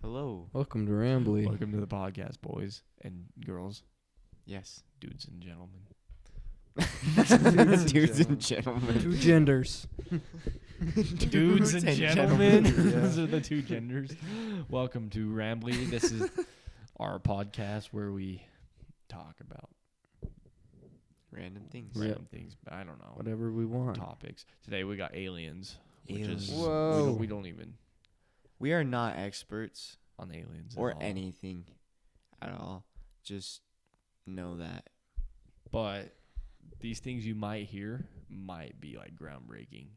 Hello. Welcome to Ramblee. Welcome to the podcast, boys and girls, Yes. dudes and gentlemen. Dudes and gentlemen. Two genders. Dudes and gentlemen. Yeah. Those are the two genders. Welcome to Ramblee. This is our podcast where we talk about Random things. Yep. random things, but I don't know, Whatever we want. topics. Today we got aliens, which is Whoa. we don't even We are not experts on aliens or at all. anything at all. Just know that. But these things you might hear might be like groundbreaking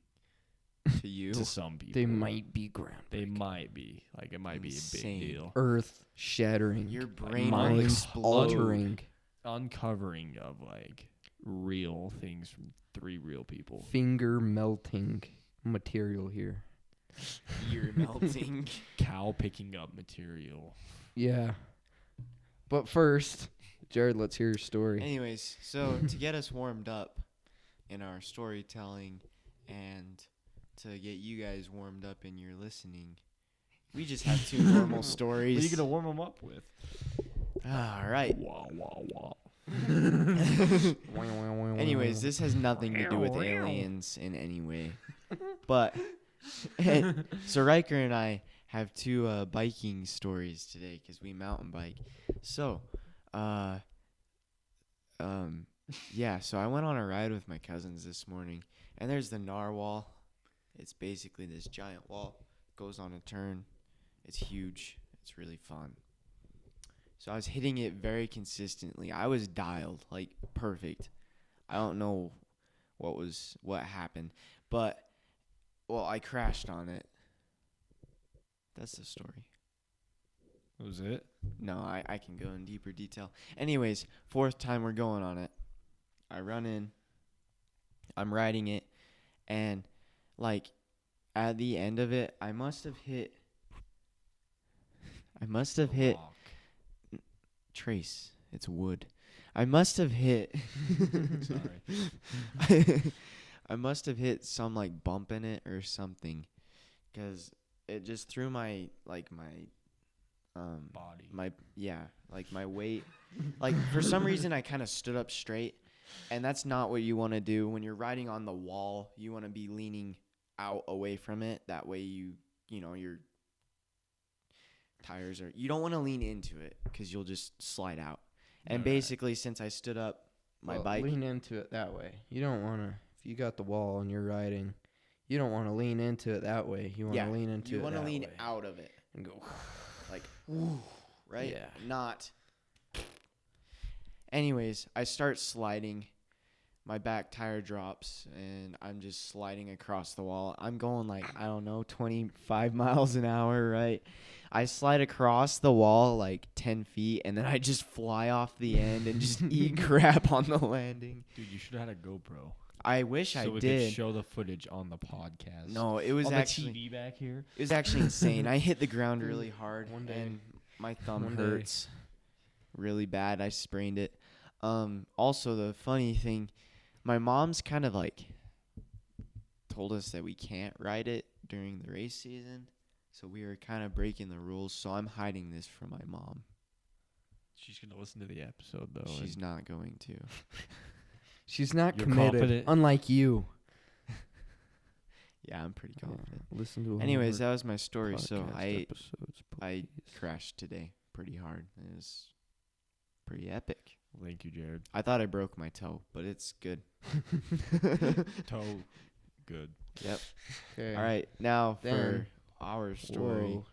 To you. to some people. They might be ground. They might be like it might Insane. be a big deal. Earth shattering. Your brain will mind explode. altering. Uncovering of like real things from three real people. Finger melting material here. Ear melting. Cow picking up material. Yeah. But first, Jared, let's hear your story. Anyways, so to get us warmed up in our storytelling and to get you guys warmed up in your listening, we just have two normal What stories. are you gonna warm them up with? All right. Wow, wow, wow. Anyways, this has nothing to do with aliens in any way. But so Riker and I have two biking stories today because we mountain bike. So, yeah. So I went on a ride with my cousins this morning, and there's the narwhal. It's basically this giant wall. Goes on a turn. It's huge. It's really fun. So I was hitting it very consistently. I was dialed, like perfect. I don't know what happened, but I crashed on it. That's the story. That was it? No, I can go in deeper detail. Anyways, fourth time we're going on it. I run in. I'm riding it, and like at the end of it, I must have hit Rock. trace. It's wood. I must have hit. Sorry. I must have hit some like bump in it or something, because it just threw my Body. my weight. Like for some reason I kind of stood up straight, and that's not what you want to do when you're riding on the wall. You want to be leaning out away from it. That way you know your tires are. You don't want to lean into it because you'll just slide out. And Right. basically, since I stood up, my bike. Lean into it that way. You don't want to, if you got the wall and you're riding, you don't want to lean into it that way. You want to lean into it You want to that lean way. out of it, And go, like, woo, right? Yeah. Not. Anyways, I start sliding. My back tire drops, and I'm just sliding across the wall. I'm going like, I don't know, 25 miles an hour, right? I slide across the wall like 10 feet, and then I just fly off the end and just eat crap on the landing. Dude, you should have had a GoPro. I wish I so we did. could show the footage on the podcast. No, it was on actually the TV back here. it was actually insane. I hit the ground really hard, One day. and my thumb One day. hurts really bad. I sprained it. Also, the funny thing, my mom's kind of like told us that we can't ride it during the race season, so we were kind of breaking the rules. So I'm hiding this from my mom. She's gonna listen to the episode though. She's not going to. she's not You're committed, confident? unlike you. Yeah, I'm pretty confident. Listen to Anyways, that was my story. So podcast I episodes, I please. crashed today pretty hard. It was pretty epic. Thank you, Jared. I thought I broke my toe, but it's good. Toe, good. Yep. Okay. All right, now Then- for our story Whoa.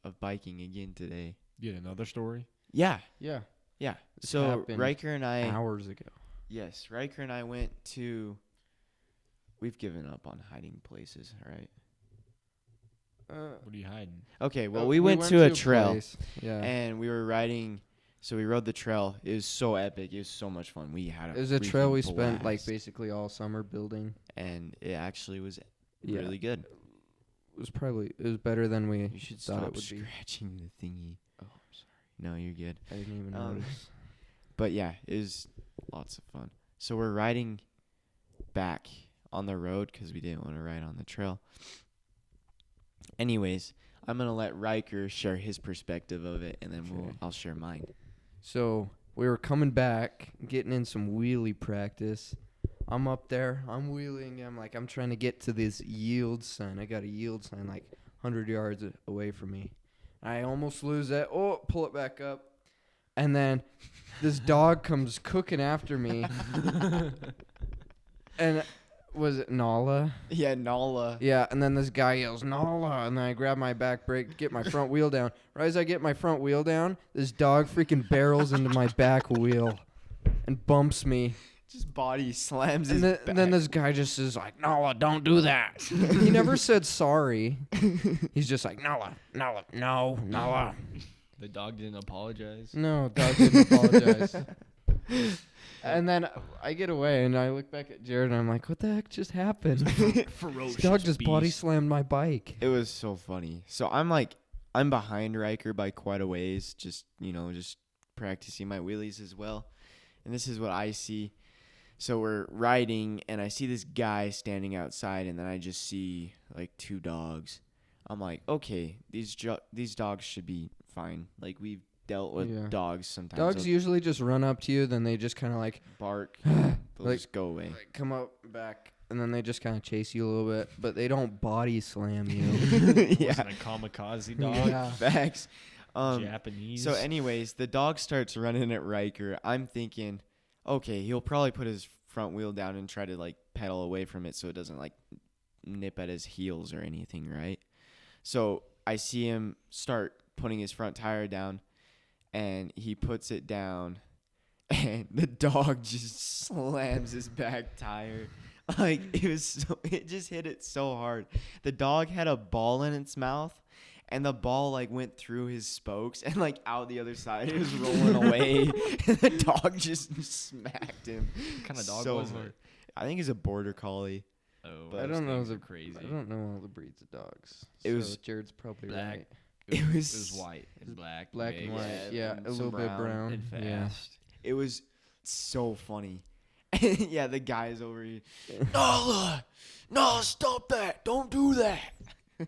of biking again today. You had another story? Yeah, Yeah. yeah. This So happened Riker and I, hours ago. yes, Riker and I went to. We've given up on hiding places, all right? What are you hiding? Okay, well, we went to a trail, place. Yeah. and we were riding. So we rode the trail. It was so epic. It was so much fun. We had It was a trail freaking we spent like blast. basically all summer building. And it actually was Yeah. really good. It was better than we You should thought stop it would be. scratching the thingy. Oh, I'm sorry. No, you're good. I didn't even Um, notice. But yeah, it was lots of fun. So we're riding back on the road because we didn't want to ride on the trail. Anyways, I'm gonna let Riker share his perspective of it, and then Okay. I'll share mine. So we were coming back, getting in some wheelie practice. I'm up there, I'm wheeling. I'm trying to get to this yield sign. I got a yield sign like 100 yards away from me. I almost lose that. Oh, pull it back up. And then this dog comes cooking after me. And was it Nala? Yeah, Nala. Yeah, and then this guy yells, Nala, and then I grab my back brake, get my front wheel down. Right as I get my front wheel down, this dog freaking barrels into my back wheel and bumps me. Just body slams And, his and then this guy just is like, Nala, don't do that. He never said sorry. He's just like, Nala, Nala, no, Nala. The dog didn't apologize. No, dog didn't apologize. And then I get away, and I look back at Jared, and I'm like, what the heck just happened? Ferocious This dog just body beast. slammed my bike. It was so funny. So I'm behind Riker by quite a ways, just practicing my wheelies as well. And this is what I see. So we're riding, and I see this guy standing outside, and then I just see like 2 dogs. I'm like, okay, these dogs should be fine. Like, we've dealt with Yeah. dogs sometimes. Dogs They'll usually just run up to you, then they just kind of like bark. They'll like- just go away. come up back, and then they just kind of chase you a little bit, but they don't body slam you. Yeah, Wasn't a kamikaze dog. Yeah. facts. Japanese. So anyways, the dog starts running at Riker. I'm thinking, okay, he'll probably put his front wheel down and try to like pedal away from it so it doesn't like nip at his heels or anything, right? So I see him start putting his front tire down, and he puts it down, and the dog just slams his back tire. Like, it just hit it so hard. The dog had a ball in its mouth, and the ball like went through his spokes and like out the other side. It was rolling away, and the dog just smacked him. what kind of dog so was hard. it? I think he's a border collie. Oh, But I those don't know things the are crazy. I don't know all the breeds of dogs. It so was Jared's probably black. right. It It was, was white and black. Black and mixed white, Yeah, yeah, and a some little bit brown. and Yeah. fast. It was so funny. Yeah, the guy's over here. Nala, stop that! Don't do that. No.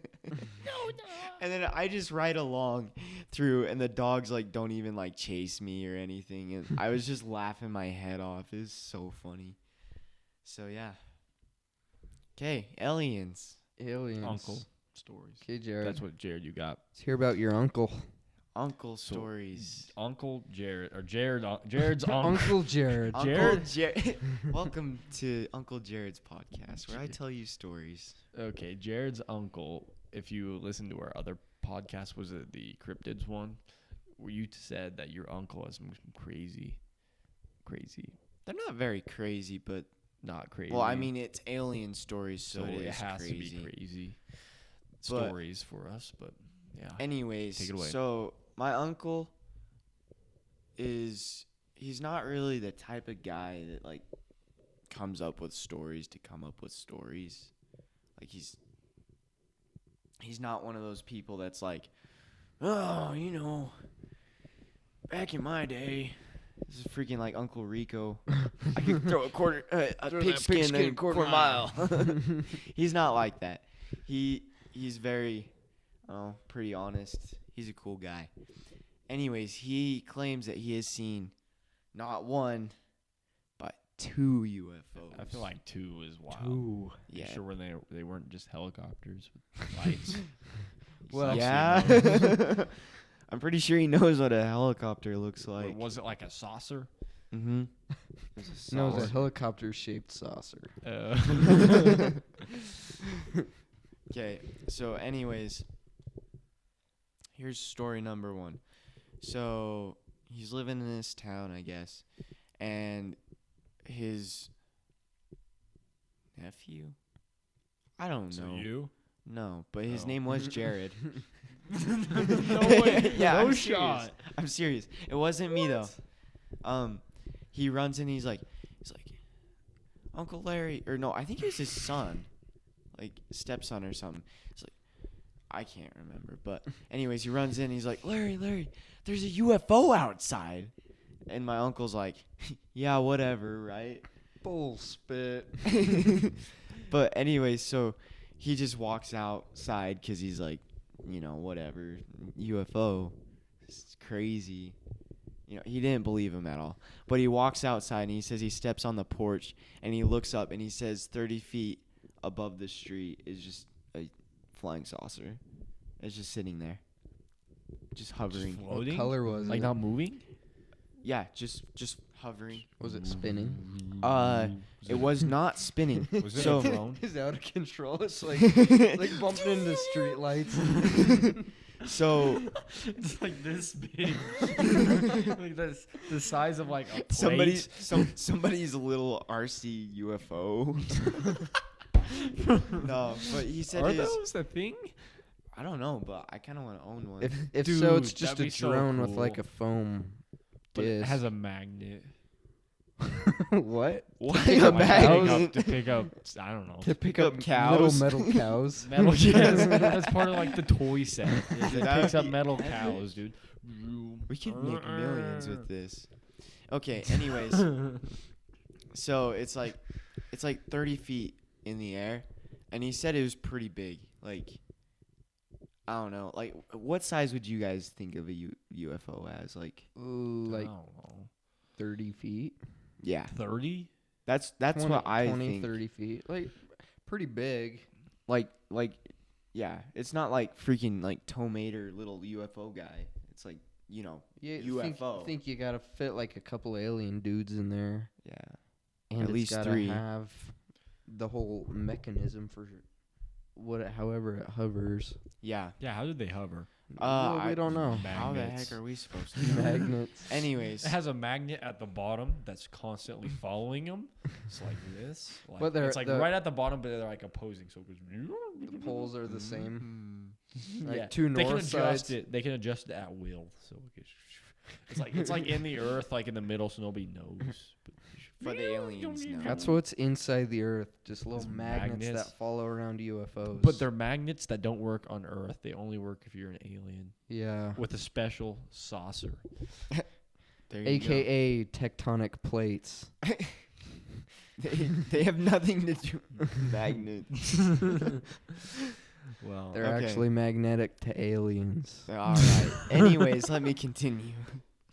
And then I just ride along through, and the dogs like don't even like chase me or anything, and I was just laughing my head off. It was so funny. So yeah. Okay, aliens. Aliens. Uncle stories. Okay, Jared. That's what Jared you got. Let's hear about your uncle. Uncle stories. Uncle Jared or Jared's uncle. Uncle Jared. Jared? Jared. Welcome to Uncle Jared's podcast, where I tell you stories. Okay, Jared's uncle. If you listen to our other podcast, was it the cryptids one? Where you said that your uncle has some crazy. They're not very crazy, but Not crazy. well, I mean, it's alien stories, so, so it it is has crazy. to be crazy But- stories for us, but yeah. Anyways, Take it away. so my uncle he's not really the type of guy that like comes up with stories to come up with stories. Like he's not one of those people that's like, oh, back in my day, this is freaking like Uncle Rico. I could throw a Throw that pigskin pigskin a quarter mile. He's not like that. He's very, pretty honest. He's a cool guy. Anyways, he claims that he has seen not one, but 2 UFOs. I feel like 2 is wild. Ooh. You Yeah. sure they weren't just helicopters with lights? Well, yeah. I'm pretty sure he knows what a helicopter looks Or like. was it like a saucer? Mm-hmm. No, it's a helicopter-shaped saucer. Okay, so anyways, here's story number 1. So he's living in this town, I guess, and his nephew? I don't know. So you? No, but his Oh. name was Jared. No way. Yeah, no I'm shot. serious. I'm serious. It wasn't me though. He runs in. He's like, Uncle Larry, or no, I think it was his son, like stepson or something. He's like, I can't remember, but anyways, he runs in. He's like, Larry, there's a UFO outside, and my uncle's like, yeah, whatever, right? Bull spit. But anyways, so he just walks outside because he's like whatever, UFO. It's crazy. He didn't believe him at all. But he walks outside and he says he steps on the porch and he looks up and he says 30 feet above the street is just a flying saucer. It's just sitting there. Just hovering. Just floating? What color was Like it? not moving? Yeah, just hovering. Was it spinning? It was not spinning. Was it So- a drone? It's out of control. It's like bumping into street lights. So It's like this big. Like this, the size of like a plate. somebody's little RC UFO. No, but he said Are his. those a thing? I don't know, but I kind of want to own one. If so, it's Dude, just that'd a be so drone with like cool. a foam But it disc. has a magnet. What? What? pick A up magnet? To pick up, I don't know. To pick up up cows? little metal cows. Metal, yes, that's part of like the toy set. It That picks would up be metal epic. cows, dude. We could make millions with this. Okay, anyways. So it's like 30 feet in the air, and he said it was pretty big. Like, I don't know. Like, what size would you guys think of a UFO as? Like, Like I don't know. 30 feet. yeah, 30? that's 20, what I 20, think. 30 feet. Like, pretty big. Like, yeah, it's not like freaking like Tomater little UFO guy. It's like, Yeah, UFO. Think you gotta fit like a couple alien dudes in there. yeah. And At it's least gotta 3. have the whole mechanism for however it hovers. Yeah. Yeah, how did they hover? Well, we I don't know. How the Magnets. heck are we supposed to know? Magnets. Anyways, It has a magnet at the bottom that's constantly following them. It's like this. Like, But they're- it's like the- right at the bottom, but they're like opposing. So it goes. The poles are the same. Mhm. Like Yeah, two they can north adjust sides. it. They can adjust it at will. So it's like in the earth, like in the middle, so nobody knows. But the aliens know. That's what's inside the Earth. Just little It's magnets, magnets. that follow around UFOs. But they're magnets that don't work on Earth. They only work if you're an alien yeah, with a special saucer. There you AKA tectonic plates. go. They have nothing to do with magnets. Well, They're Okay. actually magnetic to aliens. All right. Anyways, let me continue.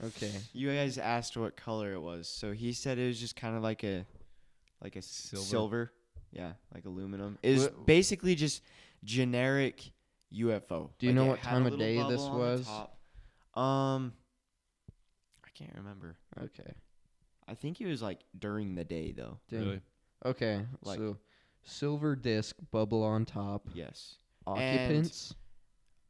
Okay. You guys asked what color it was, so he said it was just kind of like a silver. Yeah, like aluminum. It was Wha- basically just generic UFO. Do you Like, know it what had time a of little day bubble this on the was? top. I can't remember. Okay. I think it was like during the day though. Dang. really? Okay. Like- So, silver disc, bubble on top. Yes. Occupants.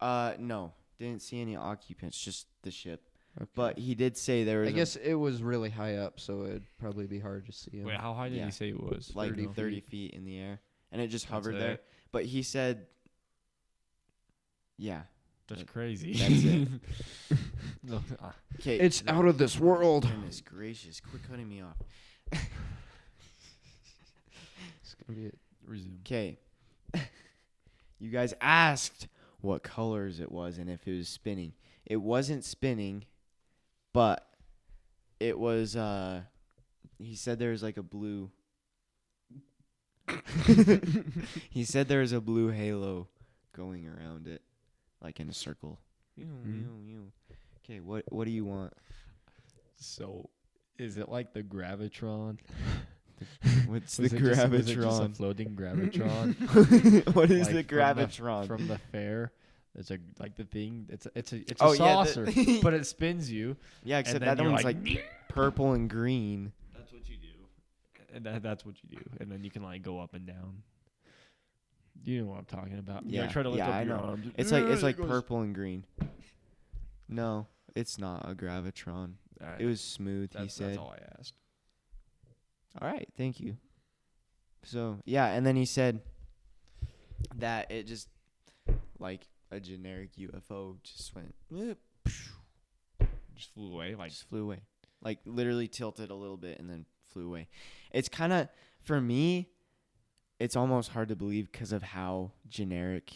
No, didn't see any occupants, just the ship. Okay. But he did say there was I guess it was really high up, so it'd probably be hard to see 'em. Wait, how high did Yeah. he say it was? like 30 30 feet in the air, and it just That's hovered there. it? But he said, yeah. That's That- crazy. that's it. No, Okay. It's out of this world. Goodness gracious! Quit cutting me off. It's gonna be resume. Okay. You guys asked what colors it was and if it was spinning. It wasn't spinning, but it was. He said there was like a blue. He said there was a blue halo going around it, like in a circle. Okay, what do you want? So, is it like the gravitron? What's Was the it just a gravitron? floating gravitron? What is Like the gravitron? from the fair? It's a like the thing. It's a Oh, yeah, saucer, but it spins you. Yeah, And except then that you're one's like, like purple and green. That's what you do. And that's what you do. And then you can like go up and down. You know what I'm talking about. You Yeah, like, try to lift yeah, up I your know. arms. It's like purple and green. No, it's not a gravitron. Alright, It was smooth. He that's said. all I asked. All right, thank you. So yeah, and then he said that it just like a generic UFO just went whoop, Just flew away. Like just flew away, like literally tilted a little bit and then flew away. It's kind of for me, it's almost hard to believe because of how generic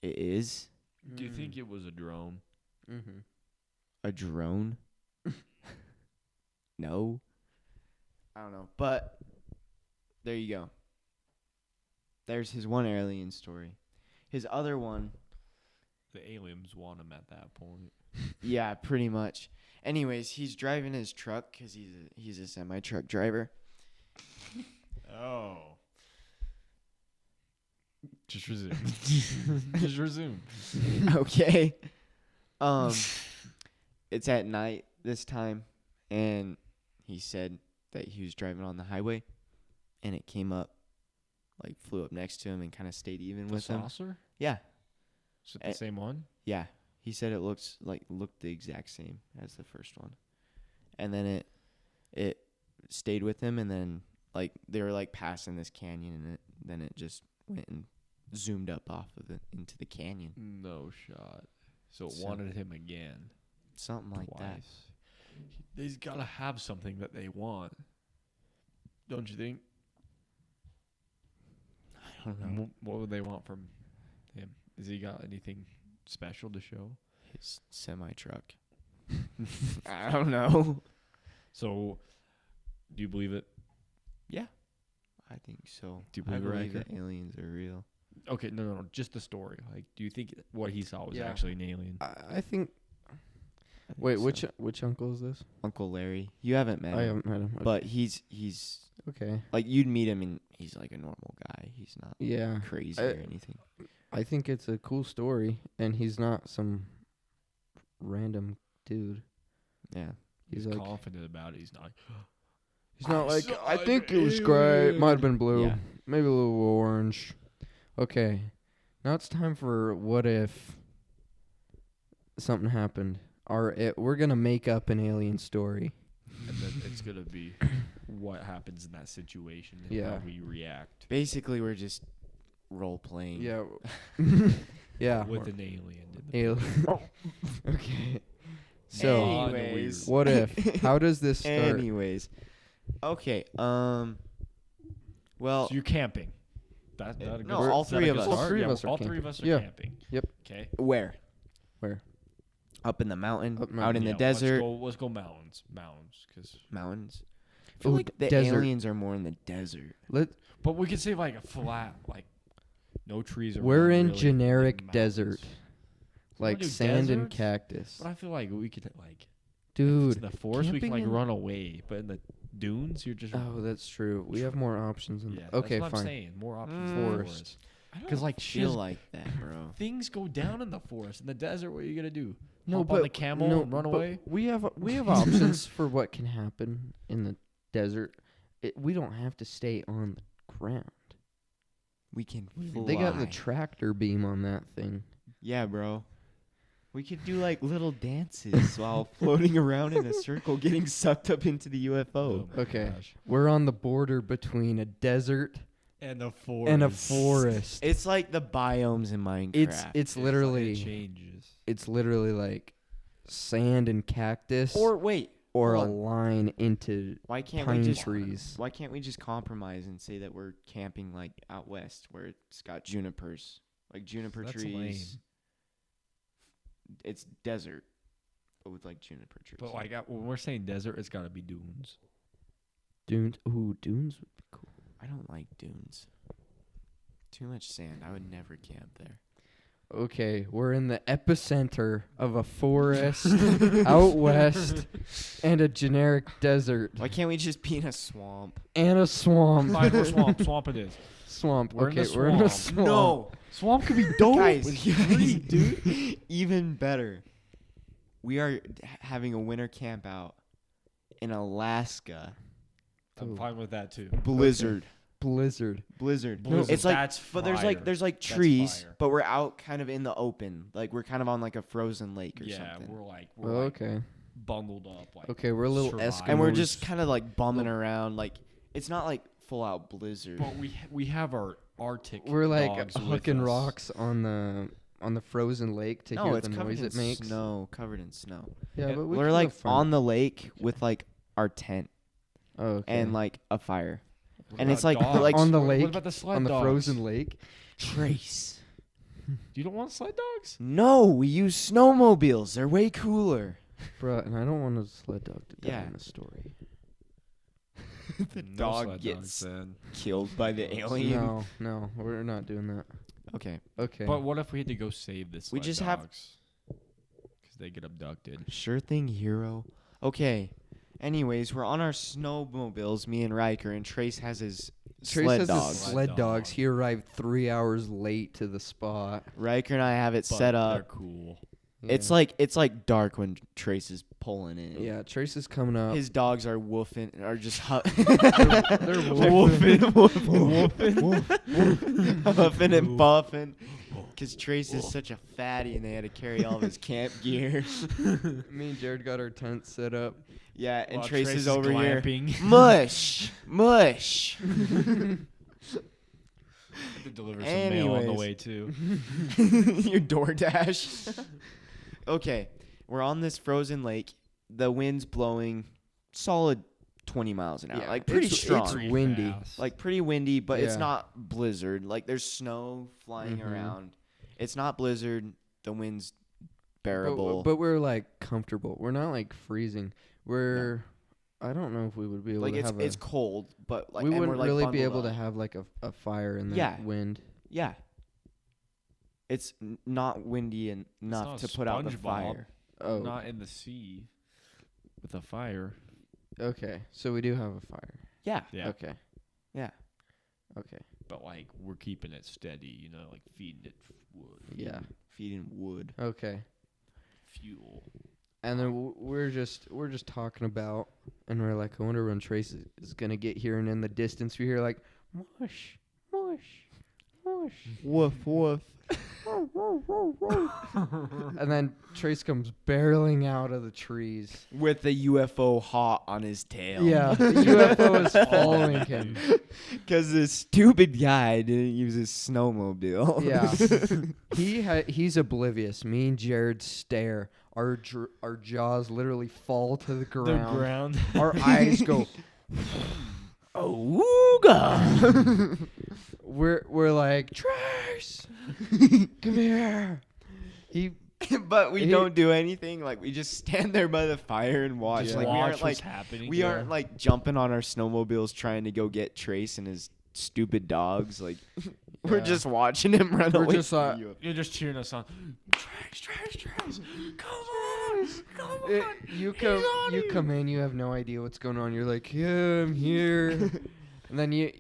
it is. do you think it was a drone? Mm-hmm. A drone? No. I don't know. But there you go. There's his one alien story. His other one, The aliens want him at that point. Yeah, pretty much. Anyways, he's driving his truck because he's a semi-truck driver. Oh. Just resume. Just resume. Okay. It's at night this time, and he said that he was driving on the highway, and it came up, like flew up next to him and kind of stayed even The with him. saucer? Yeah, Is it the same one? yeah. He said it looked the exact same as the first one, and then it stayed with him, and then like they were like passing this canyon, and then it just went and zoomed up off of it into the canyon. No shot. So it So- wanted him again. Something like that. Twice. They's got to have something that they want. Don't you think? I don't know. What would they want from him? Has he got anything special to show? His semi-truck. I don't know. So, do you believe it? I think so. Do you I believe it, believe Riker? that aliens are real. Okay, no. Just the story. Like, do you think what he saw was Yeah. actually an alien? I think. I think Wait, so. which uncle is this? Uncle Larry? You haven't met I him, haven't met him. Okay. but he's Okay. like you'd meet him and he's like a normal guy. He's not Yeah. crazy I- or anything. I think it's a cool story, and he's not some random dude. Yeah. He's He's like confident about it. He's not like, he's not I like saw I an think it was great. alien." Might have been blue, Yeah. maybe a little orange. Okay, now it's time for what if something happened. We're gonna make up an alien story. and then it's gonna be what happens in that situation and Yeah. how we react Basically, we're just role playing. Yeah. Yeah. with an alien. In the Alien. Okay. So Anyways. what if? How does this start? Anyways. Okay. Well. So you're camping. That a no, good- all is that a three of good us. All start? three of Yeah, us are all three camping. of us are Yeah. camping. Yep. Okay. Where? Where? Up in the mountain. Up Out mountain. in the Yeah, desert. Let's go mountains. Mountains. Mountains. I feel Ooh, like the desert. aliens are more in the desert. But we could say like a flat, like no trees around. We're in really, generic mountains. desert, wanna like do sand and deserts? cactus. But I feel like we could like, if Dude. it's in the forest, we can camping like in- run away. But in the dunes, you're just Oh, that's true. We have more options. yeah. Okay, that's what fine. I'm saying. More options. Mm. in the Forest. forest. I don't 'Cause, like, feel shiz- like that, bro. Things go down in the forest. In the desert, what are you gonna do? No, Hop but on the camel and run but away. We have options for what can happen in the desert. We don't have to stay on the ground. We can fly. They got the tractor beam on that thing. Yeah, bro. We could do like little dances while floating around in a circle, getting sucked up into the UFO. my Okay. gosh. We're on the border between a desert And a forest. and a forest. It's like the biomes in Minecraft. It's It literally changes. it's literally like sand and cactus or wait, or a hold on. line into why can't pine we just trees. Why can't we just compromise and say that we're camping like out west where it's got junipers, like juniper That's trees. lame. It's desert, but with like juniper trees. But like when we're saying desert, it's got to be dunes. Dunes. Ooh, dunes would be cool. I don't like dunes. Too much sand. I would never camp there. Okay, we're in the epicenter of a forest out west and a generic desert Why can't we just be in a swamp? and a swamp. Fine, we're swamp. Swamp it is. Swamp. We're in Okay, the we're in a swamp. swamp. No, Swamp could be dope. guys, It's free, dude. Even better. We are having a winter camp out in Alaska. I'm Ooh. fine with that too. Blizzard. Blizzard. Blizzard. Blizzard, It's like, that's but there's fire. there's like That's trees, fire. but we're out kind of in the open. Like we're kind of on like a frozen lake or Yeah, something. we're Oh, like okay. bundled up. Like Okay, we're a little survive. Eskimo. And we're Eskimos. just kind of like bumming around. Like it's not like full out blizzard. But we have our Arctic. We're like dogs with hooking us. rocks on the frozen lake to no, hear it's the covered noise in it makes. snow. Covered in snow. Yeah, Yeah, but we We're can like have fun. on the lake with like our tent Oh, okay. and like a fire. What And about it's like- dogs? like- On the What lake, about the sled on the dogs? frozen lake. Trace. You don't want sled dogs? No, we use snowmobiles. They're way cooler. Bruh, and I don't want a sled dog to die Yeah. in the story. The No dog sled gets dogs, then. killed by the alien. No, we're not doing that. Okay. Okay. But what if we had to go save this? We just have- because they get abducted. Sure thing, hero. Okay. Anyways, we're on our snowmobiles, me and Riker, and Trace has his Trace sled has dogs. his Sled sled dogs. dog. He arrived 3 hours late to the spot. Riker and I have it But set They're up. cool. It's Yeah. like dark when Trace is pulling in. Yeah, Trace is coming up. His dogs are woofing, are just they're woofing, huffing and puffing. Because Trace is such a fatty, and they had to carry all of his camp gear. Me and Jared got our tent set up. Yeah, and While Trace is over here. glamping. Mush, mush. I had to deliver some mail on the Anyways. way too. Your DoorDash. Okay, we're on this frozen lake. The wind's blowing solid 20 miles an hour. Like pretty strong. It's windy. Like pretty windy, but it's Yeah. not blizzard. Like there's snow flying Mhm. around. It's not blizzard. The wind's bearable. But we're like comfortable. We're not like freezing. We're I don't know if we would be able like to it's have it's cold, but like we and wouldn't we're, like, really be bundled able to up. have like a fire in the Yeah. wind. Yeah. It's not windy enough not to put out the SpongeBob. fire. Oh, Not in the sea with a fire. okay. So we do have a fire. Yeah. Yeah. Okay. Yeah. Okay. But like we're keeping it steady, you know, like feeding it wood, Yeah. Feeding wood. Okay. fuel. And then we're just talking about, and we're like, I wonder when Trace is gonna get here, and in the distance we hear like, mush, mush, mush, Woof woof. and then Trace comes barreling out of the trees. With the UFO hot on his tail. Yeah, the UFO is following him. Because this stupid guy didn't use his snowmobile. Yeah, he's oblivious. Me and Jared stare. Our jaws literally fall to the ground. Our eyes go. Ooga. We're like, Trace, come here. But we He- don't do anything. Like we just stand there by the fire and watch. Just Like we watch aren't what's like happening. we aren't like jumping on our snowmobiles trying to go get Trace and his stupid dogs. Like we're Yeah. just watching him run We're away. just, from the UFO. You're just cheering us on. Trace, come on, come on. You He's on you you. come in, you have no idea what's going on. You're like, yeah, I'm here. And then you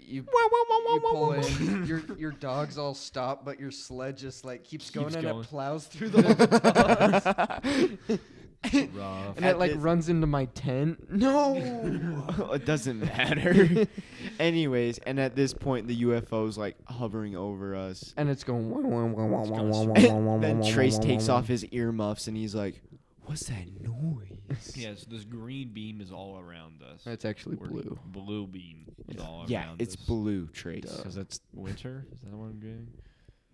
pull in. Your dogs all stop, but your sled just like keeps going, and going. it plows through the whole dogs. Rough. And it like runs into my tent. No. It doesn't matter. Anyways, and at this point, the UFO's like hovering over us. And it's going. Then Trace takes off his earmuffs and he's like, "What's that noise?" Yes, this green beam is all around us. It's actually We're- blue. Blue beam is all Yeah, around it's us. blue, Trace. Because it's winter. Is that what I'm getting?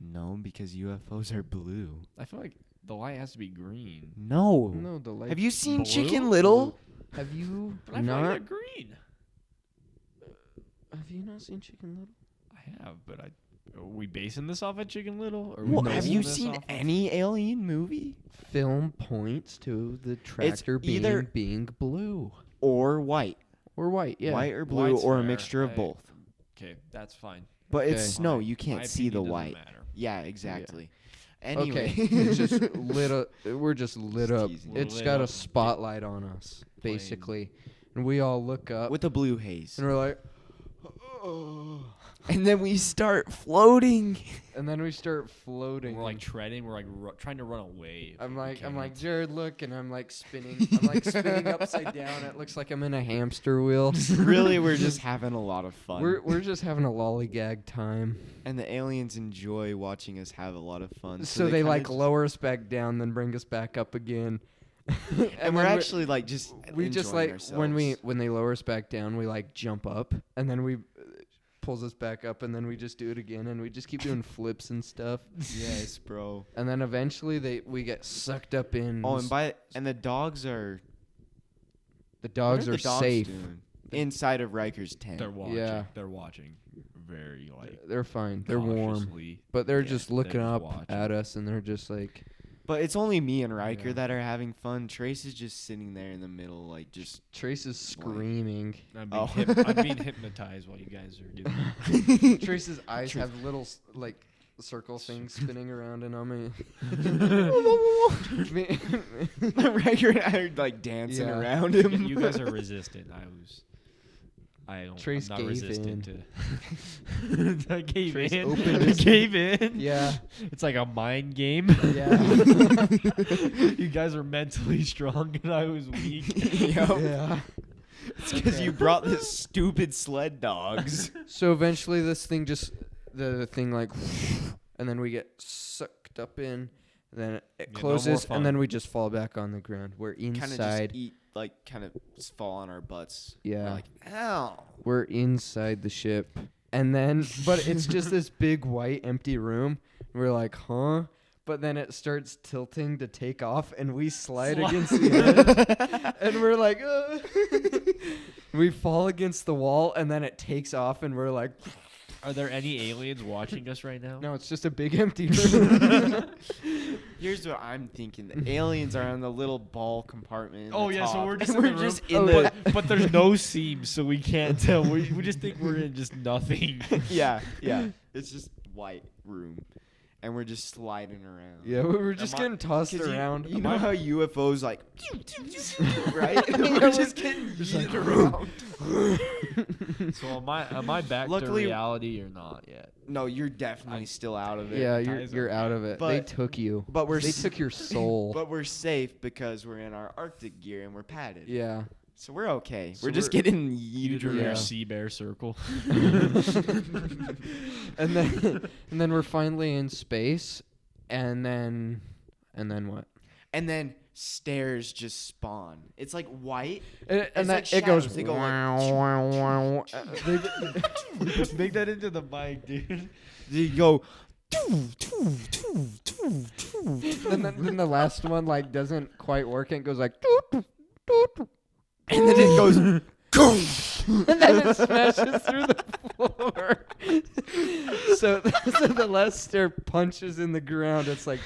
No, because UFOs are blue. I feel like the light has to be green. No. No, the light. Have you seen Blue? Chicken Little? Have you But I feel like not? they're green. Have you not seen Chicken Little? I have, but are we basing this off of Chicken Little? Or are Well, we have basing you this seen off of- any alien movie? Film points to the tractor either- being blue Or white? or white. Yeah. White or blue White's or a fair. mixture of I- both. Okay, that's fine. But it's Okay. snow. Fine. You can't My see the opinion doesn't white. matter. Yeah, exactly. Anyway. Okay. It's just lit up. We're just lit Just up. teasing. We're It's lit got a up. spotlight on us, basically, and we all look up With a blue haze. and we're like, And then we start floating. and then we start floating. We're like treading. We're like trying to run away. I'm like can't. Jared, look, and I'm like spinning. I'm like spinning upside down. It looks like I'm in a hamster wheel. Really, we're just having a lot of fun. We're just having a lollygag time. And the aliens enjoy watching us have a lot of fun. So they kinda like just- lower us back down, then bring us back up again. And we're then actually like just we just enjoying like ourselves. when they lower us back down, we like jump up, and then we pulls us back up, and then we just do it again, and we just keep doing flips and stuff. Yes, bro. And then eventually we get sucked up in. Oh, and the dogs are the dogs what are the dogs safe. doing? Inside of Riker's tent. They're watching. Yeah. They're watching. Very like. They're fine. They're warm, cautiously. but they're Yeah, just they're looking just up watching. at us, and they're just like, But it's only me and Riker Yeah. that are having fun. Trace is just sitting there in the middle, like just. Trace is screaming. I'm being, Oh. I'm being hypnotized while you guys are doing. Trace's eyes have little like circle thing spinning around and on me. Riker and I are like dancing Yeah. around him. You guys are resistant. Trace I'm not gave resistant to. I gave Trace in. opened I his- gave in. Yeah. It's like a mind game. Yeah. You guys are mentally strong and I was weak. Yep. Yeah. It's because you brought this stupid sled dogs. So eventually this thing just, the thing like, and then we get sucked up in, and then it Yeah, no more closes, fun. and then we just fall back on the ground. We're Kind of just inside. eat, like, kind of fall on our butts. Yeah. We're like, ow. We're inside the ship. And then, but it's just this big white empty room. We're like, huh? But then it starts tilting to take off, and we slide against the edge. And we're like, we fall against the wall, and then it takes off, and we're like, Are there any aliens watching us right now? no, it's just a big empty room. Here's what I'm thinking. The aliens are on the little ball compartment. in Oh the yeah, so top, we're just and in we're the just room. in the But there's no seams, so we can't tell. We just think we're in just nothing. yeah. It's just white room, and we're just sliding around. Yeah, we were just Am I- getting tossed 'Cause around. You know how UFOs like, right? We're just getting yeeted around. So am I back Luckily- to reality or not yet? No, you're definitely still out of it. Yeah, Ties you're are out bad. of it. But- They took you. But we're They s- took your soul. But we're safe because we're in our Arctic gear and we're padded. Yeah. So we're okay. So we're just we're- getting You yeeted drew Yeah. your around. sea bear circle. and then we're finally in space, and then what? And then stairs just spawn. It's like white. And It's that like it goes. shadows. They go like, wow, wow, wow. Make that into the mic, dude. They go. And then the last one like doesn't quite work, and it goes like. And then it goes. And then it smashes through the floor. so the last stair punches in the ground. It's like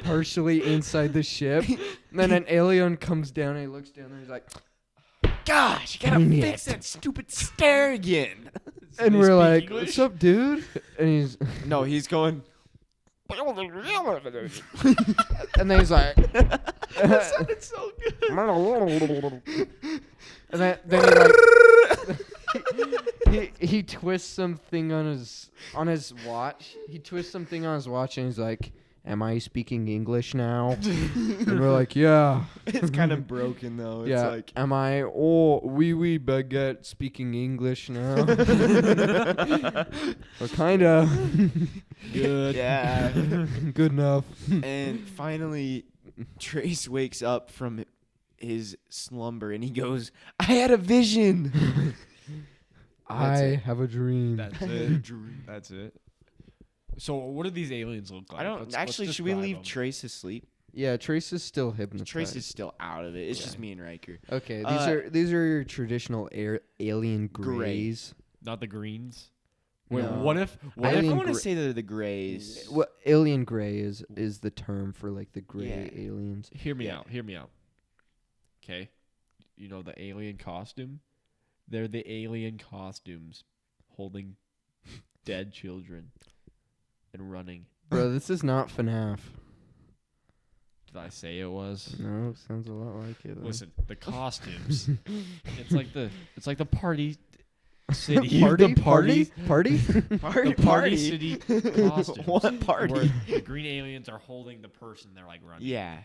partially inside the ship. And then an alien comes down and he looks down there. He's like, Gosh, you gotta Dang fix it. that stupid stair again. and they we're speak like, English? "What's up, dude?" And he's, No, he's going. and then he's like, That sounded so good. and then he like he twists something on his watch. He twists something on his watch, and he's like, "Am I speaking English now?" And we're like, "Yeah." It's kind of broken though. It's Yeah. like. Am I oui baguette speaking English now? Well, kinda. Good. Yeah. Good enough. And finally, Trace wakes up from his slumber and he goes, "I had a vision." I it. have a dream. That's it. That's it. So what do these aliens look like? I don't. Let's Actually, should we describe leave them. Trace asleep? Yeah, Trace is still hypnotized. Trace is still out of it. It's Yeah. just me and Riker. Okay, Uh, these are your traditional alien Gray. grays. Not the greens. Wait, No. what if? What I if? Alien want to gra- say they're the Greys. What alien gray is the term for like the gray Yeah. aliens. Hear me Yeah. out. Hear me out. Okay, you know the alien costume. They're the alien costumes holding dead children and running. Bro, this is not FNAF. Did I say it was? No, sounds a lot like it. though. Listen, the costumes. it's like the party city. Party, the party, party. Party, the party city costumes. What party? Where the green aliens are holding the person. They're like running. Yeah.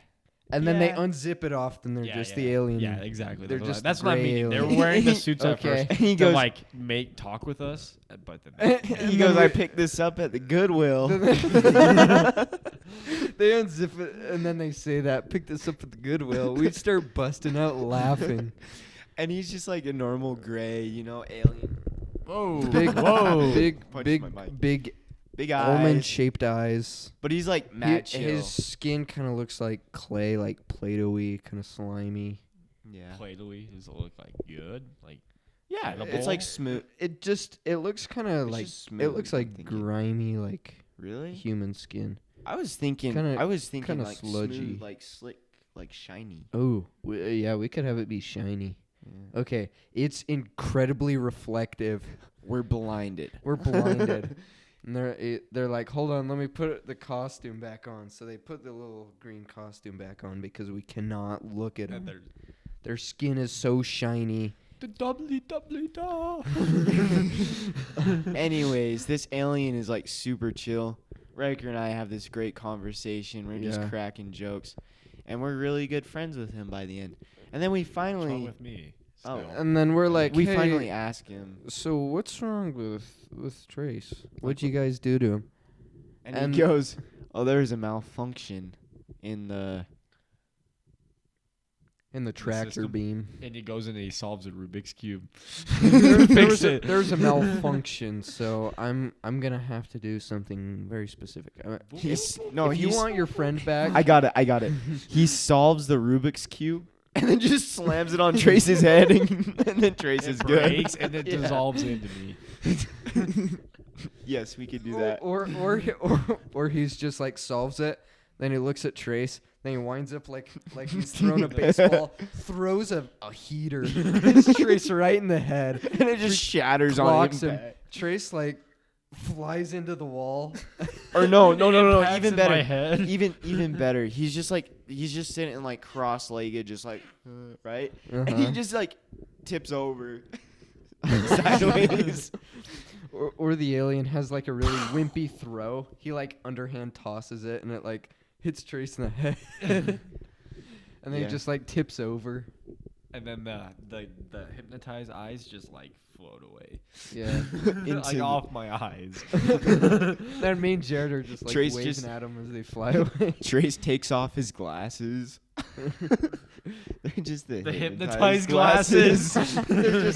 And then they Yeah. unzip it off, and they're Yeah, just yeah, the yeah. alien. Yeah, exactly. They're That's just that's what I gray mean. They were aliens. wearing the suits at Okay. first And he to goes- like talk with us, but then He goes, "I picked this up at the Goodwill." They unzip it, and then they say that, "Pick this up at the Goodwill." We start busting out laughing. And he's just like a normal gray, alien. whoa, Big, whoa, big, Punch big, my mic. big Big eyes. almond-shaped eyes. But he's like mad chill. His skin kind of looks like clay, like Play-Doh-y, kind of slimy. Yeah. Play-Doh-y. Does it look like good? Like Yeah, edible? it's like smooth. It looks kind of It's like, just smooth, it looks I'm like thinking. grimy, like Really? human skin. I was thinking Kinda- like sludgy. smooth, like slick, like shiny. Oh, yeah, we could have it be shiny. Yeah. Okay, it's incredibly reflective. We're blinded. We're blinded. And they're like, hold on, let me put the costume back on. So they put the little green costume back on because we cannot look at them. Their skin is so shiny. The doubly da. Anyways, this alien is like super chill. Riker and I have this great conversation. We're just Yeah. cracking jokes, and we're really good friends with him by the end. And then we What's wrong finally, with me? Oh. Still? And then we're like, we hey, finally ask him, so what's wrong with Trace? What'd you guys do to him? and he goes, "Oh, there's a malfunction in the." In the tractor system. beam. And he goes in and he solves a Rubik's Cube. There's a malfunction, so I'm gonna have to do something very specific. If you want your friend back, I got it. He solves the Rubik's Cube and then just slams it on Trace's head, and then Trace is good. Breaks and it Yeah. dissolves into me. Yes, we could do that. or he's just like solves it. Then he looks at Trace. Then he winds up like he's throwing a baseball, throws a heater, hits Trace right in the head, And it just shatters on clocks him. him. Trace like flies into the wall. Or no, Impacts even in better. my head. Even better. He's just sitting like cross-legged, just like right, and he Uh-huh. just like tips over sideways. Or the alien has like a really wimpy throw. He like underhand tosses it and it like hits Trace in the head. And then Yeah. he just like tips over. And then the hypnotized eyes just like float away. Yeah. Like off my eyes. Then me and Jared are just like Trace waving just- at him as they fly away. Trace takes off his glasses. They're just the hypnotized glasses.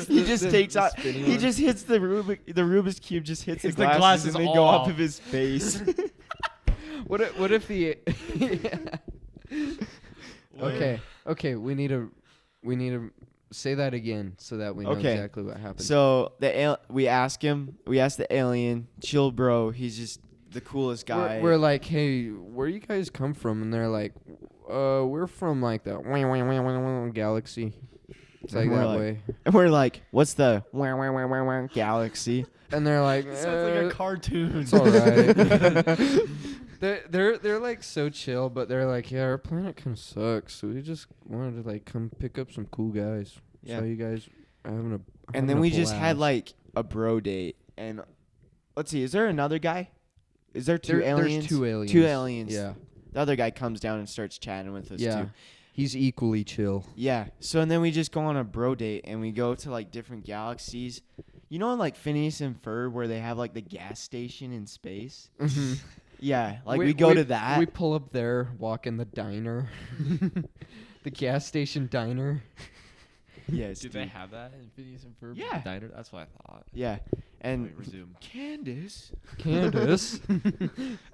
He just takes out. spinning He one. just hits the Rubik's cube. Just hits the Hits the glasses, glasses and they go off off. of his face. What if the Okay, we need to say that again so that we know Okay. exactly what happened. So we ask the alien, chill bro. He's just the coolest guy. we're like, "Hey, where you guys come from?" And they're like, we're from like the galaxy." It's like We're that like- way. and we're like, what's the galaxy? And they're like, Sounds like a cartoon. it's all right. They're like so chill, but they're like, yeah, our planet kind of sucks. So we just wanted to like come pick up some cool guys. Yeah. So you guys are having a And having then a we just had blast. like a bro date. And let's see, is there another guy? Is there two aliens? There's two aliens. Two aliens. Yeah. The other guy comes down and starts chatting with us Yeah. too. He's equally chill. Yeah. So and then we just go on a bro date and we go to like different galaxies. You know, in like Phineas and Ferb where they have like the gas station in space. Yeah, like we go to that. We pull up there, walk in the diner, the gas station diner. Yes. Did they have that in Phineas and Ferb? Yeah. The diner? That's what I thought. Yeah. And Wait, resume. Candace. Candace.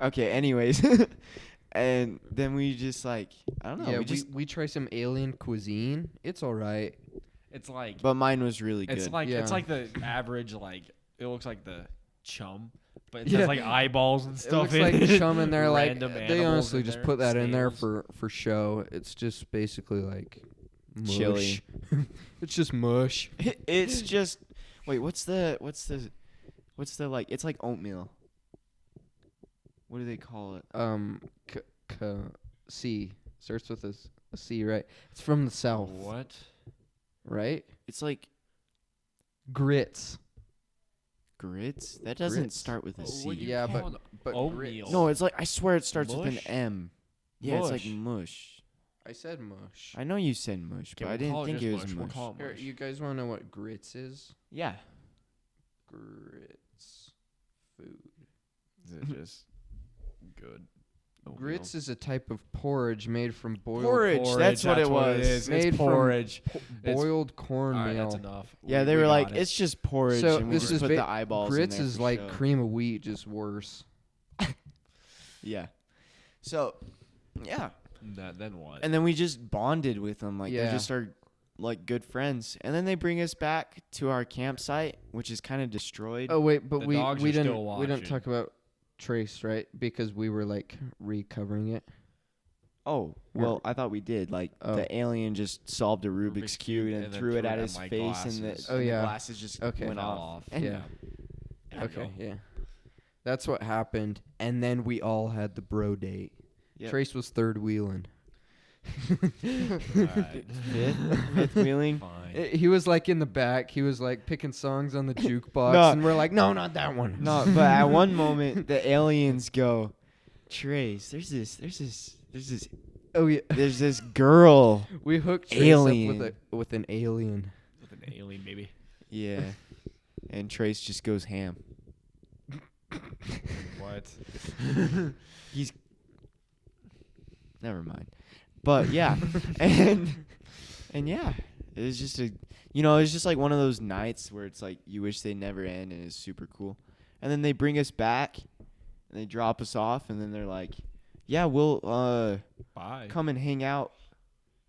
Okay. Anyways, and then we just like I don't know. Yeah, we try some alien cuisine. It's all right. It's like But mine was really good. it's like Yeah. it's like the average like it looks like the chum, but it Yeah. has like eyeballs and It stuff. looks in like it. chum, and they're like Random they animals honestly in just there, put that in there scales. for show. It's just basically like mush. Chili. It's just mush. It's just wait. What's the like? It's like oatmeal. What do they call it? C starts with a C, right? It's from the south, What? right? It's like Grits. grits. That doesn't Grits. start with a C. What do you Yeah, call but oatmeal? grits. No, it's like I swear it starts with an Mush? M. Yeah, it's like Mush. mush. I said mush. I know you said mush, Okay, but I we'll call didn't think just it was mush. We'll mush. call it Here, mush. you guys want to know what grits is? Yeah. Grits. Food. Is it just good? Grits is a type of porridge made from boiled Porridge. That's what it was. It's Made from porridge. boiled All right, cornmeal. that's enough. Yeah, they We were like, got it. it's just porridge, So and we this just is put ba- the eyeballs. Grits in there is for like show. cream of wheat, just worse. Yeah. So, yeah, Then what? and then we just bonded with them. Like Yeah. they're just our like good friends. And then they bring us back to our campsite, which is kind of destroyed. Oh wait, but The we dogs we are didn't still we didn't watching. talk about Trace, right? Because we were like recovering it. Oh, well, I thought we did. Like Oh. the alien just solved a Rubik's cube and, and then threw it threw at it at his my face, and glasses. the, Oh, and the yeah. glasses just Okay. went Fell off. off. And Yeah. There you Okay. go. Yeah. That's what happened. And then we all had the bro date. Yep. Trace was third wheeling. Alright. Fifth wheeling. Fine. He was like in the back. He was like picking songs on the jukebox. No. And we're like, no, not that one. No, but at one moment the aliens go, Trace, there's this Oh, yeah. there's this girl. We hooked Trace Alien. up with an alien. With an alien, maybe. Yeah. And Trace just goes ham. What? He's never mind. But yeah. and yeah, it was just it's just like one of those nights where it's like you wish they never end and it's super cool. And then they bring us back and they drop us off and then they're like, "Yeah, we'll Bye. come and hang out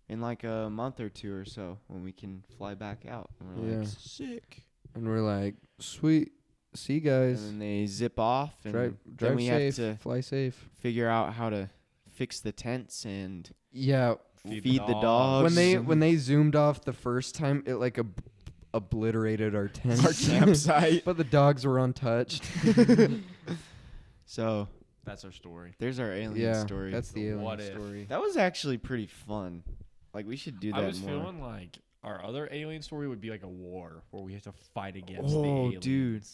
in like a month or two or so when we can fly back out." And we're like, Yeah. "Sick." And we're like, sweet. See you guys. And then they zip off and Drive then we safe. have to Fly safe. figure out how to fix the tents and Yeah. feed the dogs. When they zoomed off the first time, it like obliterated our tent. our campsite. But the dogs were untouched. So That's our story. there's our alien Yeah, story. that's the The alien what if. story. That was actually pretty fun. Like we should do that I was more. feeling like our other alien story would be like a war where we have to fight against the Oh, aliens. dude.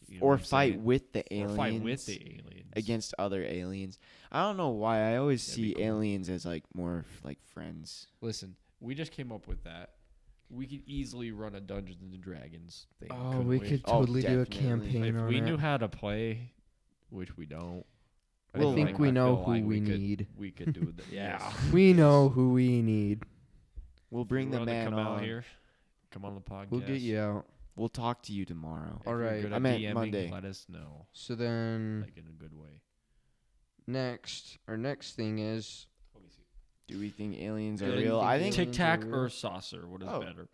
You know Or what I'm fight saying? with the Or aliens. fight with the aliens. against other aliens. I don't know why I always That'd be see cool. aliens as like more like friends. Listen, we just came up with that. We could easily run a Dungeons and Dragons thing. Oh, couldn't we could Oh, totally do a definitely. campaign If on we it. knew how to play, which we don't. I Well, think like, we I know feel who like we could- need. We could do that. Yeah. We know who we need. We'll bring You the wanna man come on. out here. Come on the podcast. We'll get you out. We'll talk to you tomorrow. If All you're right. good I at meant DMing, Monday. Let us know, So then like in a good way. our next thing is Let me see. Do we think aliens are Do you real? think I think aliens Tic Tac are or real? saucer? What is Oh. better?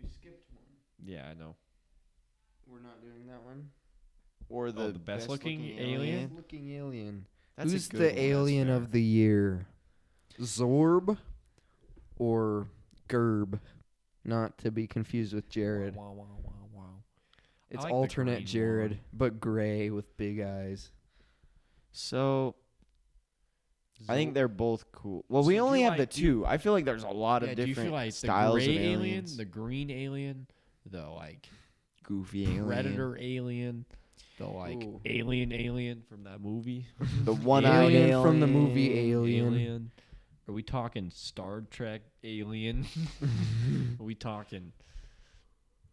we skipped one. Yeah, I know. We're not doing that one. or the best looking alien? Looking alien. That's a Who's good the one, that's alien fair. of the year? Zorb or Gerb? Not to be confused with Jared. Wow, wow, wow, wow. I It's like the alternate green Jared, one. but gray with big eyes. So I think they're both cool. Well, So we do only you have the like- do you- two. I feel like there's a lot Yeah, of do you different feel like styles the of gray alien, aliens. the green alien, the like Goofy alien. predator alien, the like Ooh. alien from that movie? The one-eyed Alien from the movie alien. Alien. Are we talking Star Trek alien? Are we talking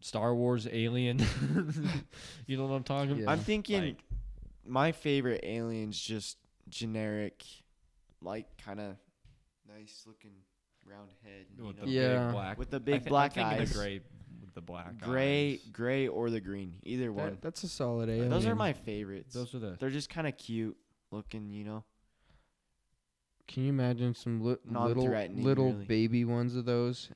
Star Wars alien? You know what I'm talking Yeah. about? I'm thinking Like, my favorite alien's just generic, like kind of nice looking round head. You with know? the Yeah. big black, With the I big thi- black I'm thinking eyes. the gray with the black eyes. Gray or the green, either one. That's a solid alien. Those are my favorites. Those are the They're just kind of cute looking, you know. Can you imagine some little Non-threatening, really. baby ones of those?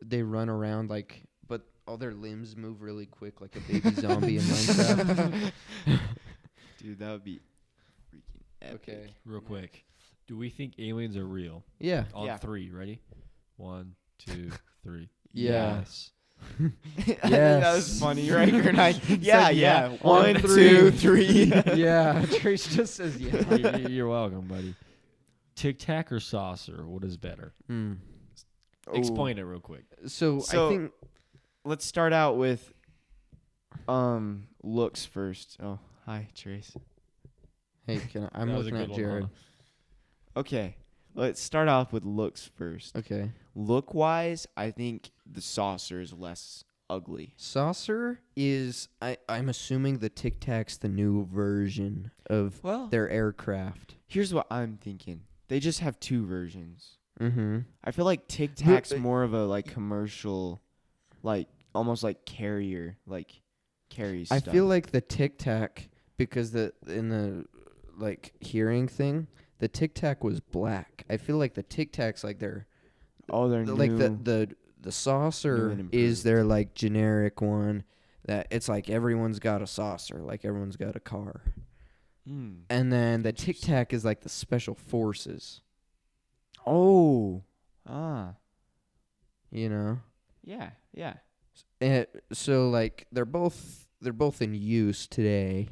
They run around like, but all their limbs move really quick, like a baby zombie in Minecraft. Dude, that would be freaking epic. Okay. real quick. Do we think aliens are real? Yeah. On Yeah. 3, ready? 1, 2, 3. Yeah. Yes. I think that was Yes. funny, right? Yeah, Said yeah. yeah. 1, On 2, 3. 3. Yeah. Trace just says yeah. You're welcome, buddy. Tic Tac or saucer? What is better? Hmm. Explain it real quick. So So- I think Let's start out with looks first. Oh, hi, Trace. hey, I'm That was a looking at good one, Jared. huh? Okay, let's start off with looks first. Okay. Look-wise, I think the saucer is less ugly. Saucer is I'm assuming the Tic Tac's the new version of Well, their aircraft. here's what I'm thinking. They just have two versions. Mm-hmm. I feel like Tic Tac's more of a like commercial, like almost like carrier, like carries I stuff. feel like the Tic Tac, because in the like hearing thing, the Tic Tac was black. I feel like the Tic Tac's like their they're like new. the saucer and is improved. their like generic one that it's like everyone's got a saucer, like everyone's got a car. Mm. And then the Tic Tac is like the special forces, Oh, you know? yeah. So like they're both they're both in use today,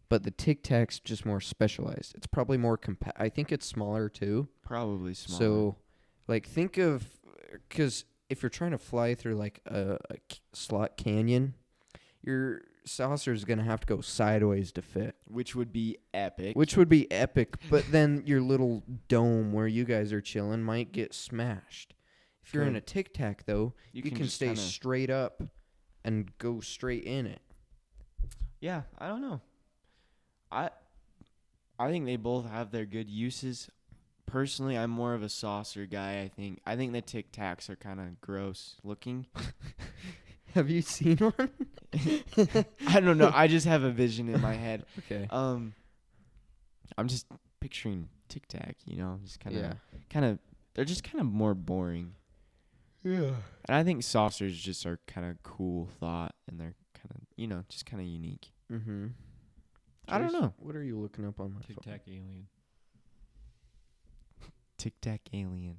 but the Tic Tac's just more specialized. It's probably more I think it's smaller too. Probably smaller. So, like, think of, because if you're trying to fly through like a slot canyon, your saucer is gonna have to go sideways to fit, which would be epic. which would be epic. But then your little dome where you guys are chilling might get smashed. If you're in Good. a Tic Tac though, you can just stay kinda- straight up and go straight in it. Yeah, I don't know. I think they both have their good uses. Personally, I'm more of a saucer guy. I think the Tic Tacs are kind of gross looking. Have you seen one? I don't know. I just have a vision in my head. Okay. I'm just picturing Tic Tac. Just kind Yeah. of. They're just kind of more boring. Yeah. And I think saucers just are kind of cool thought, and they're kind of, just kind of unique. Mm-hmm. I don't know. What are you looking up on my Tic phone? Tac alien. Tic Tac alien.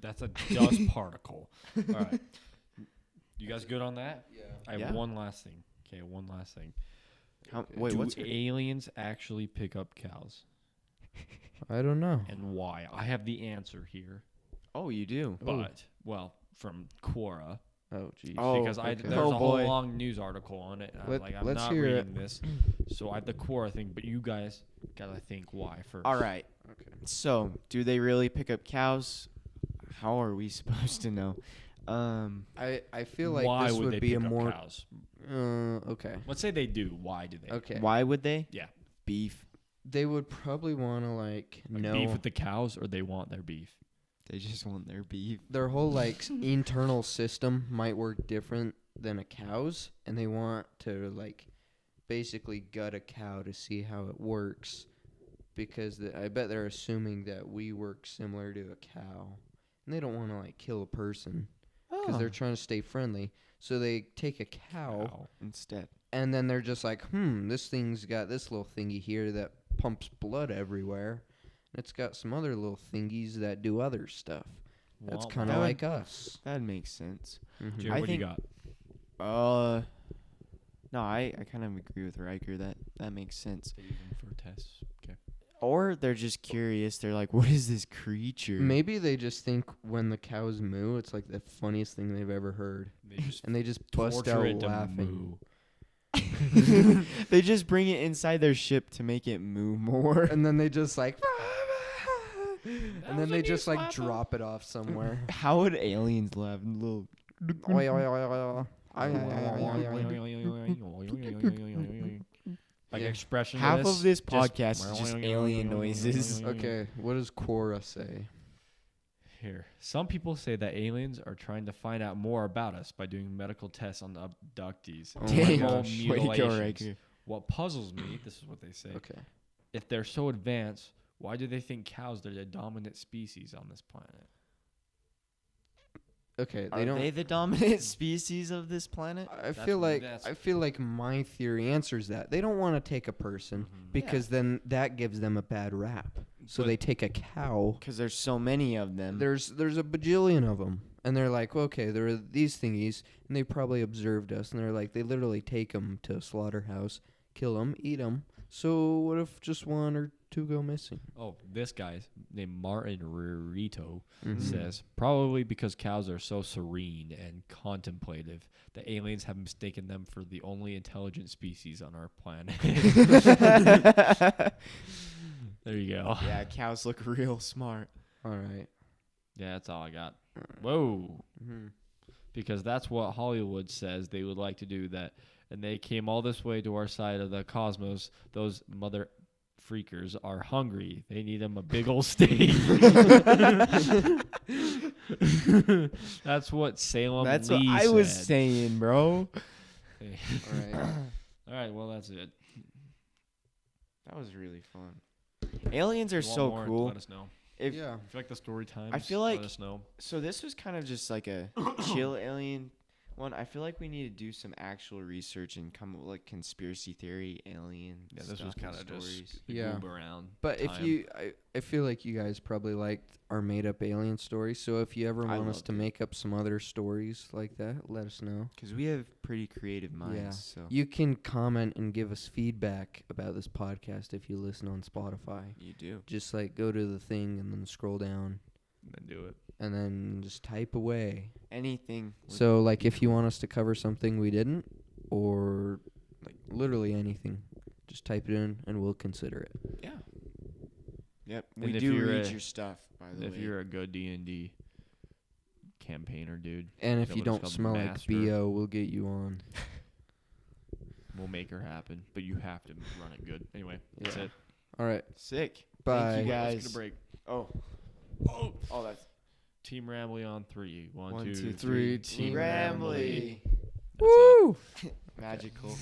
That's a dust particle. All right. You guys good on that? Yeah. I have Yeah. one last thing. Okay, one last thing. Wait, Do what's aliens actually pick up cows? I don't know. And why? I have the answer here. Oh, you do. But, from Quora. Oh, geez. Oh, Because okay. there's Oh, a whole boy. long news article on it. And I'm Let's not hear it. reading this. So I have the Quora thing, but you guys gotta think why first. All right. Okay. So, do they really pick up cows? How are we supposed to know? I feel like why this would would they be pick a up more. cows? Okay. Let's say they do. Why do they? Okay. Why would they? Yeah. Beef. They would probably want to Like know beef with the cows, or they want their beef. They just want their beef. their whole internal system might work different than a cow's, and they want to basically gut a cow to see how it works, because I bet they're assuming that we work similar to a cow, and they don't want to kill a person because they're trying to stay friendly. So they take a cow. Instead. And then they're just like, this thing's got this little thingy here that pumps blood everywhere. And it's got some other little thingies that do other stuff. That's kind of That would- like us. That makes sense. Mhm. Jared, I what do you think- got? No, I kind of agree with Riker. That makes sense. They use them for tests. Okay. Or they're just curious. They're like, what is this creature? Maybe they just think when the cows moo, it's like the funniest thing they've ever heard. They just And they just bust torture out it to laughing. moo. They just bring it inside their ship to make it moo more. And then they just and then they just drop it off somewhere. How would aliens laugh? Little. Oi, oi, oi, oi, oi. Like expression. Half of this just- podcast is just alien noises. Okay, what does Cora say? Here, some people say that aliens are trying to find out more about us by doing medical tests on the abductees. Oh my Dang, gosh. way to go, Mutilations. Riker. What puzzles me, this is what they say. Okay. If they're so advanced, why do they think cows are the dominant species on this planet? Okay, Are they don't. they the dominant species of this planet? I feel that's- like my theory answers that. They don't want to take a person because then that gives them a bad rap. So But- they take a cow. Because there's so many of them. There's a bajillion of them, and they're like, okay, there are these thingies, and they probably observed us, and they're like, they literally take them to a slaughterhouse, kill them, eat them. So what if just one or two go missing? Oh, this guy named Martin Rurito Mhm. says probably because cows are so serene and contemplative, the aliens have mistaken them for the only intelligent species on our planet. There you go. Yeah, cows look real smart. All right. Yeah, that's all I got. Whoa. Mhm. Because that's what Hollywood says they would like to do that. And they came all this way to our side of the cosmos. Those mother freakers are hungry. They need them a big old steak. That's what Salem That's Lee what I was said. saying, bro. All right. All right, well, that's it. That was really fun. Aliens are If you want so more, cool. Let us know. If Yeah. If you like the story times, I feel like- let us know. So this was kind of just like a chill alien. One, I feel like we need to do some actual research and come up with like conspiracy theory, alien. Yeah, this was stuff and kind of stories. just Yeah. goob around. But if time. you, I feel like you guys probably liked our made up alien stories. So if you ever I want us loved to it. make up some other stories like that, let us know. Because we have pretty creative minds. Yeah. So You can comment and give us feedback about this podcast if you listen on Spotify. you do. Just like go to the thing and then scroll down Then do it. and then just type away. Anything. would So like be if you cool. want us to cover something we didn't, or like literally anything, just type it in and we'll consider it. Yeah. Yep. And We if do you're read a- your stuff, by the If way. you're a good D&D campaigner, dude, And if Yeah, you but it's don't called smell Master. like BO, we'll get you on. we'll make her happen. But you have to run it good. Anyway, that's Yeah. it. All right. Sick. Bye. Thank you Let's guys. get a break. Oh. Oh, that's Team Ramblee on 3. 1, 2, 3. three. Team Ramblee. Woo! Magical.